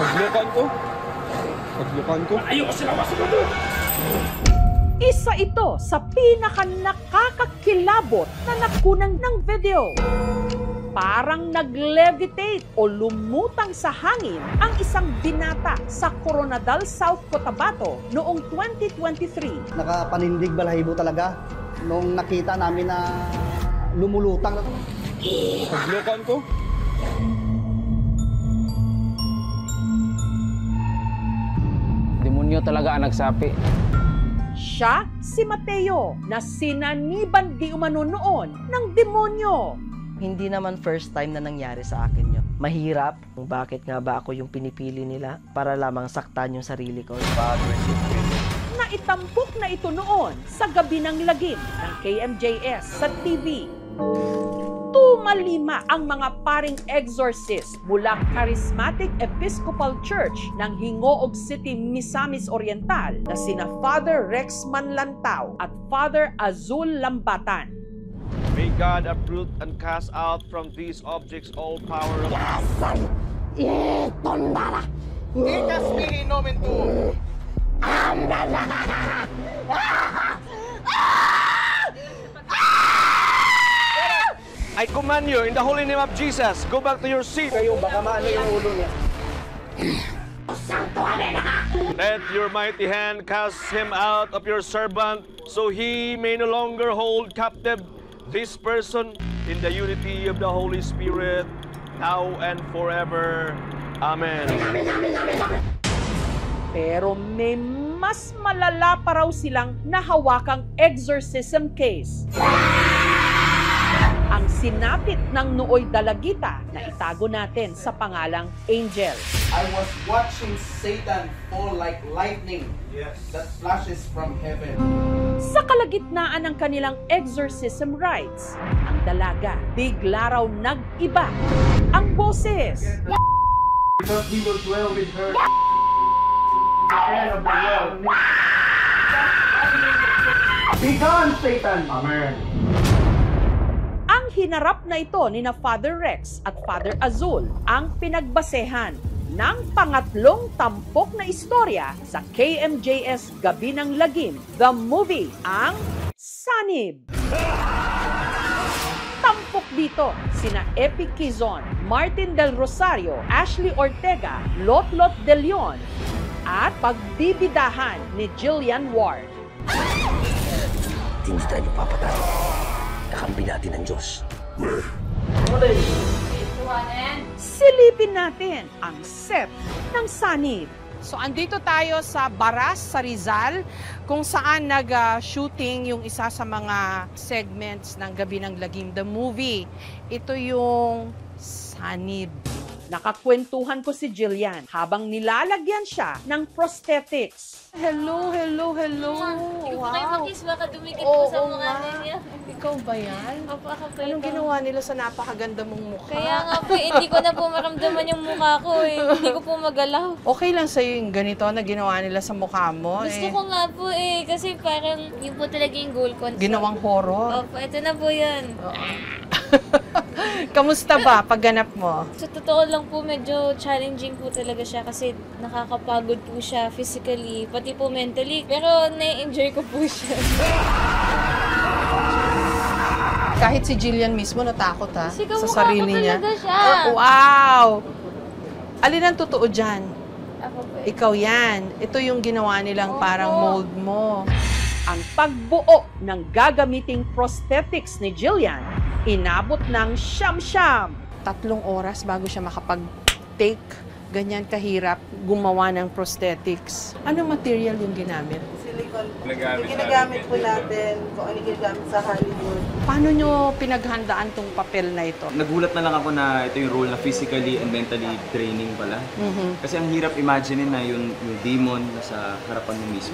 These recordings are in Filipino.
Paglukan ko. Ayoko sila masumunod. Isa ito sa pinaka-nakakakilabot na nakunan ng video. Parang nag-levitate o lumutang sa hangin ang isang binata sa Coronadal, South Cotabato noong 2023. Nakapanindig balahibo talaga nung nakita namin na lumulutang. Paglukan ko. Demonyo talaga ang nagsapi. Siya si Mateo na sinaniban di umano noon ng demonyo. Hindi naman first time na nangyari sa akin yun. Mahirap. Bakit nga ba ako yung pinipili nila para lamang saktan yung sarili ko? Naitampok na ito noon sa Gabi ng Lagim ng KMJS sa TV. Tumalima ang mga paring exorcist mula Charismatic Episcopal Church ng Hingoog City, Misamis Oriental na sina Father Rex Manlantao at Father Azul Lambatan. May God uproot and cast out from these objects all power of Ikas mihi nomen tuum. I command you in the holy name of Jesus, go back to your seat. Kayo, baka maano yung ulo niya. Let your mighty hand cast him out of your servant, so he may no longer hold captive this person in the unity of the Holy Spirit, now and forever. Amen. Pero may mas malala pa raw silang nahawakang exorcism case. Ang sinapit ng Nooy Dalagita na itago natin sa pangalang Angel. I was watching Satan fall like lightning that flashes from heaven. Sa kalagitnaan ng kanilang exorcism rites, ang dalaga bigla raw nag-iba ang boses. Because we will dwell with her. The end of the world. Be gone, Satan! Amen. Ang hinarap na ito ni na Father Rex at Father Azul ang pinagbasehan ng pangatlong tampok na istorya sa KMJS Gabi ng Lagim, the movie, ang Sanib. Tampok dito sina Epi Quizon, Martin Del Rosario, Ashley Ortega, Lotlot De Leon, at pagbibidahan ni Jillian Ward. Hindi tayo papatay. Kakampi natin ng Diyos. Silipin natin ang set ng Sanib. So andito tayo sa Baras, sa Rizal, kung saan nag-shooting yung isa sa mga segments ng Gabi ng Lagim, the movie. Ito yung Sanib. Nakakwentuhan ko si Jillian habang nilalagyan siya ng prosthetics. Hello, hello, hello. Hindi ko pa kayo makis, baka dumikit po sa mukha niya. Ikaw ba yan? Opo, ako po Anong ito. ginawa nila sa napakaganda mong mukha? Kaya nga po, hindi ko na po maramdaman yung mukha ko eh. Hindi ko po magalaw. Okay lang sa'yo yung ganito na ginawa nila sa mukha mo. Gusto ko nga po eh, kasi parang yun po talaga yung goal ko. Ginawang horror. Opo, ito na po yan. Kamusta ba pagganap mo? Sa totoo lang po, medyo challenging po talaga siya kasi nakakapagod po siya physically, pati po mentally. Pero na-enjoy ko po siya. Kahit si Jillian mismo natakot ha, Kasi sa kamukha sarili ko niya. talaga siya. Wow! Alin ang totoo dyan? Ako po. Ikaw yan. Ito yung ginawa nilang parang mold mo. Ang pagbuo ng gagamiting prosthetics ni Jillian, inabot ng siyam-siyam. 3 oras bago siya makapag-take. Ganyan kahirap gumawa ng prosthetics. Anong material yung ginamit? Silicone. Ginagamit po natin kung ano ginagamit sa Hollywood. Paano nyo pinaghandaan tong papel na ito? Nagulat na lang ako na ito yung role na physically and mentally draining pala. Kasi ang hirap imagine na yung demon sa harapan mo mismo.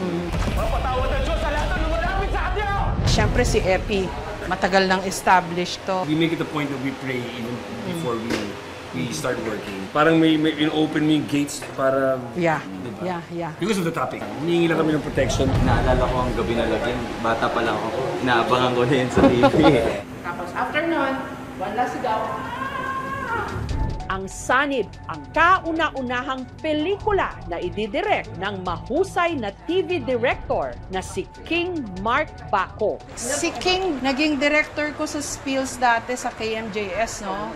Mapatawad ang Diyos sa lahat ng lumalapit sa kanya! Siyempre si Epi, matagal nang established to. We make it a point that we pray even before we start working. Parang may open me gates para... Yeah. Diba? Yeah. Because of the topic. Hinihingi lang kami ng protection. Naalala ko ang Gabi na Lagim. Bata pa lang ako. Inaabangan ko na yun sa TV. Tapos after nun, one last sigaw. Ang Sanib, ang kauna-unahang pelikula na ididirect ng mahusay na TV director na si King Mark Baco. Si King, naging director ko sa Spills dati sa KMJS, no?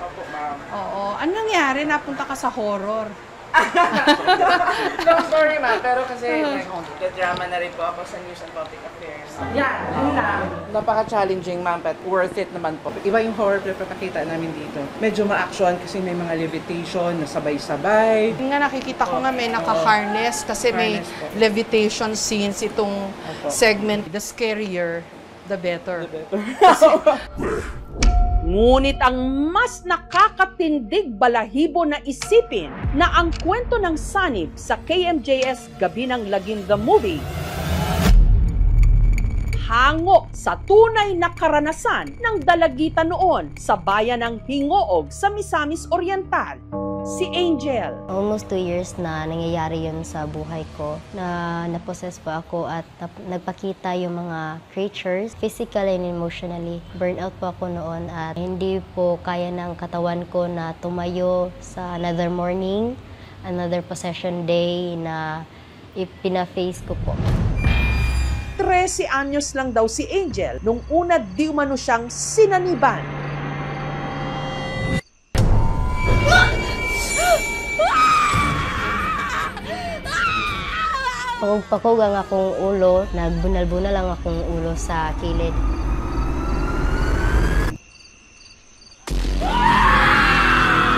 Oo. Anong nangyari? Napunta ka sa horror. Long story ma, pero kasi nag-drama na rin po ako sa News and Public Affairs. Yan, yun na. Napaka-challenging ma'am, but worth it naman po. Iba yung horror na papakita namin dito. Medyo ma-action kasi may mga levitation na sabay-sabay. Yung nga nakikita ko nga may naka-harness kasi may levitation scenes itong segment. The scarier, the better. Ngunit ang mas nakakatindig balahibo na isipin na ang kwento ng Sanib sa KMJS Gabi ng Lagim the Movie hango sa tunay na karanasan ng dalagita noon sa bayan ng Hingoog sa Misamis Oriental, si Angel. Almost 2 years na nangyayari yun sa buhay ko na napossess po ako at nagpakita yung mga creatures physically and emotionally. Burnout po ako noon at hindi po kaya ng katawan ko na tumayo sa another morning, another possession day na ipina-face ko po. 13 anyos lang daw si Angel nung una di umano siyang sinaniban. Pagpakog ang akong ulo, nagbunal-bunal ang akong ulo sa kilid.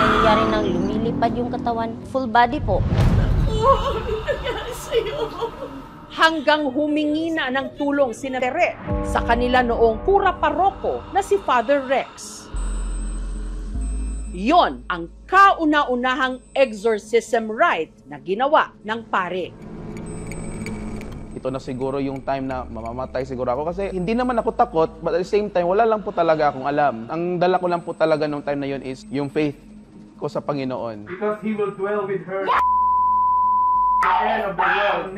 Nangyayari nang lumilipad yung katawan, full body po. Hanggang humingi na ng tulong si Tere sa kanila noong pura paroko na si Father Rex. Yon ang kauna-unahang exorcism rite na ginawa ng pare. Ito na siguro yung time na mamamatay siguro ako kasi hindi naman ako takot, but at the same time wala lang po talaga akong alam. Ang dala ko lang po talaga nung time na yon is yung faith ko sa Panginoon. Because He will dwell with her at the end of the world.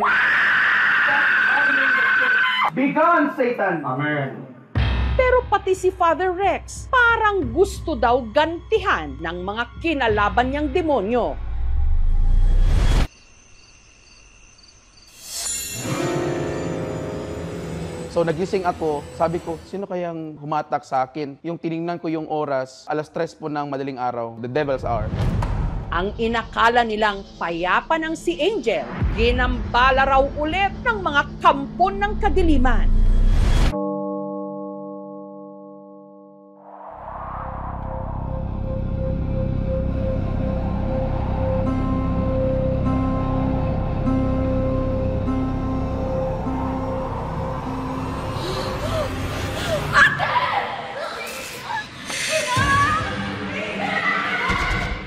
Be gone, Satan! Amen. Pero pati si Father Rex parang gusto daw gantihan ng mga kinalaban niyang demonyo. So nagising ako, sabi ko, sino kayang humatak sa akin? Yung tiningnan ko yung oras, 3:00 po ng madaling araw, the devil's hour. Ang inakala nilang payapa ng si Angel, ginambala raw ulit ng mga kampon ng kadiliman.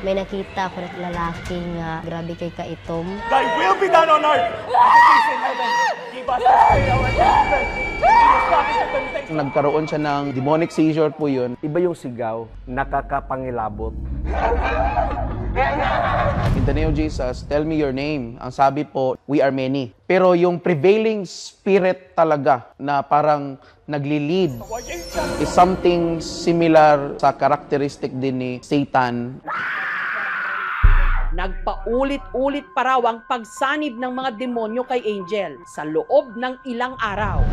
May nakita ako na lalaking grabe kay kaitom. Thy will be done on earth as it is in heaven. Give us this day our daily bread. Nagkaroon siya ng demonic seizure po yun. Iba yung sigaw, nakakapangilabot. In the name of Jesus, tell me your name. Ang sabi po, we are many. Pero yung prevailing spirit talaga na parang nagli-lead is something similar sa characteristic din ni Satan. Nagpaulit-ulit pa raw ang pagsanib ng mga demonyo kay Angel sa loob ng ilang araw.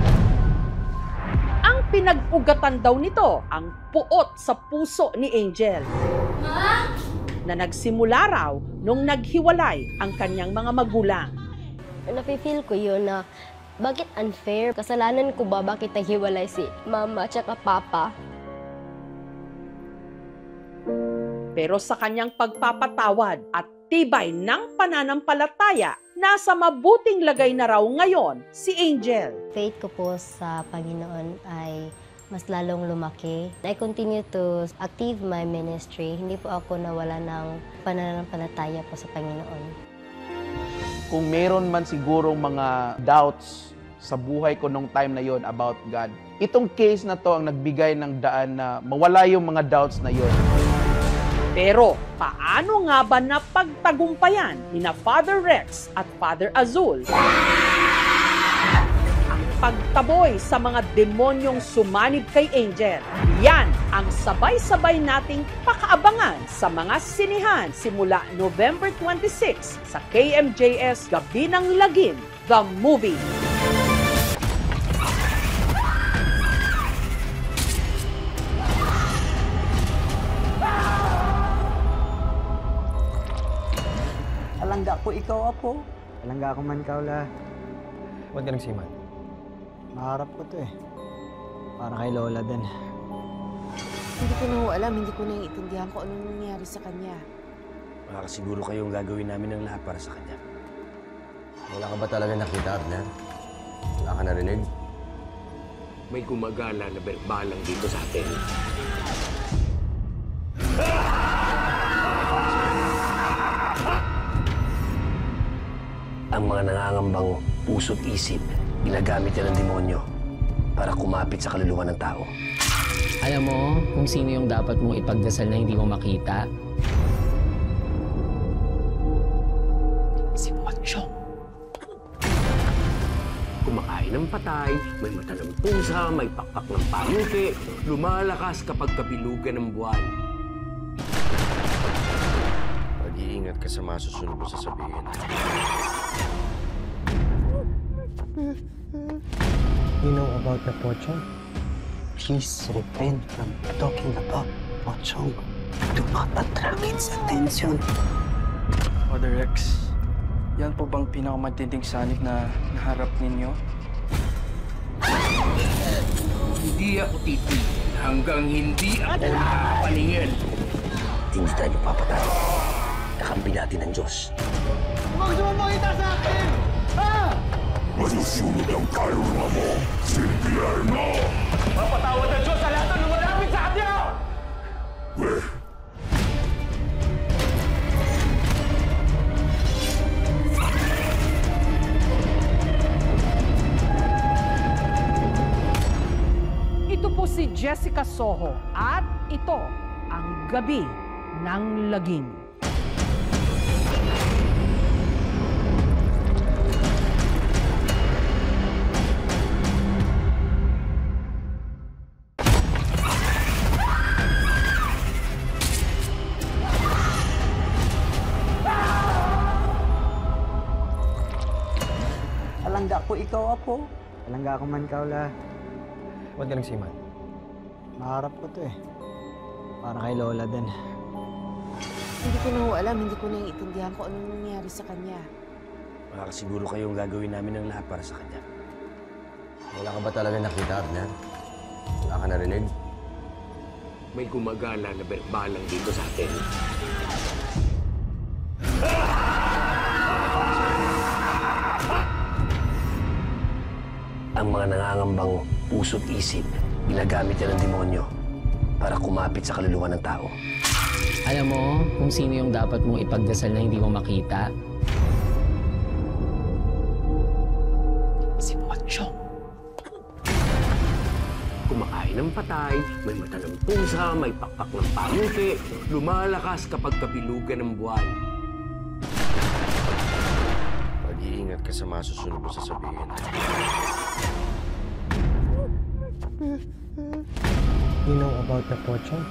Ang pinag-ugatan daw nito ang puot sa puso ni Angel. Na nagsimula raw nung naghiwalay ang kanyang mga magulang. Napifeel ko yun na bakit unfair? Kasalanan ko ba bakit naghiwalay si mama at papa? Pero sa kanyang pagpapatawad at tibay ng pananampalataya, nasa mabuting lagay na raw ngayon si Angel. Faith ko po sa Panginoon ay mas lalong lumaki. I continue to active my ministry. Hindi po ako nawala ng pananampalataya po sa Panginoon. Kung meron man siguro mga doubts sa buhay ko nung time na yon about God, itong case na to ang nagbigay ng daan na mawala yung mga doubts na yon. Pero paano nga ba napagtagumpayan ni na Father Rex at Father Azul ang pagtaboy sa mga demonyong sumanib kay Angel. Yan ang sabay-sabay nating pakaabangan sa mga sinihan simula November 26 sa KMJS Gabi ng Lagim, The Movie. Alangga ko ikaw, Apo. Alangga ko man, Kaula. Huwag ka nagsiman. Maharap ko to eh. Para kay Lola din. Hindi ko na ho alam, hindi ko naiintindihan kung anong nangyari sa kanya. Makakasiguro kayong gagawin namin ng lahat para sa kanya. Wala ka ba talaga nakita, Abner? Wala ka narinig? May gumagala na berbalang dito sa atin. Ang mga nangangambang puso't isip, ginagamit yan ng demonyo para kumapit sa kaluluwa ng tao. Alam mo kung sino yung dapat mong ipagdasal na hindi mo makita? Si Pochong. Kumakain ng patay, may mata ng pusa, may pakpak ng pangke, lumalakas kapag kabilugan ng buwan. Mag-iingat ka sa masusunod mo sasabihin. You know about the Pochong? Please refrain from talking about Pochong. Do not attract its attention. Father Rex, yan po bang pinakamatinding sanib na naharap ninyo? Hindi ako titig hanggang hindi ako nakapaningin. Hindi tayo papatay. Kakampi natin ng Diyos. Huwag sumamangita sa akin! Ha? Masusunod ang kaluluwa mo, Silviar mo! Mapatawad ang Diyos sa lahat ng lumalapit sa kanya! Ito po si Jessica Soho at ito ang Gabi ng Lagim. Alangga ko ikaw, Apo. Alangga ko man, Kaula. Huwag ka nagsiman. Maharap ko to eh. Para kay Lola din. Hindi ko na ho alam, hindi ko naiintindihan kung anong nangyari sa kanya. Makakasiguro kayong gagawin namin ng lahat para sa kanya. Wala ka ba talaga nakita, Abner? Wala ka narinig? May gumagala na berbalang dito sa atin. Ang mga nangangambang puso't isip, ginagamit yan ng demonyo para kumapit sa kaluluwa ng tao. Alam mo kung sino yung dapat mong ipagdasal na hindi mo makita? Si Pochong. Kumakain ng patay, may mata ng pusa, may pakpak ng pangke, lumalakas kapag kabilugan ng buwan. Mag-iingat ka sa masusunod mo sasabihin. You know about the Pochong?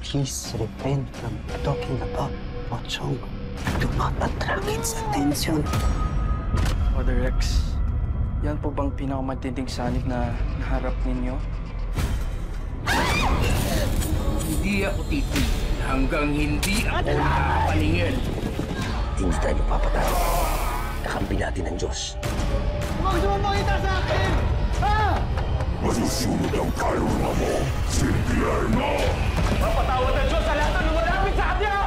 Please refrain from talking about Pochong. Do not attract its attention. Father Rex, yan po bang pinakamatinding sanib na naharap ninyo? Hindi ako titig hanggang hindi ako nakapaningin. Hindi tayo papatay. Kakampi natin ng Diyos. Huwag sumamangita sa akin! Ha? Masusunod ang kaluluwa mo, Silviar mo! Mapatawad ang Diyos sa lahat ng lumalapit sa kanya!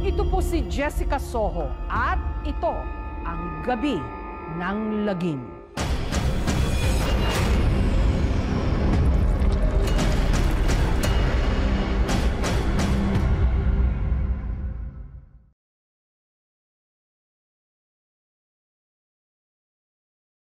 Ito po si Jessica Soho at ito ang Gabi ng Lagim.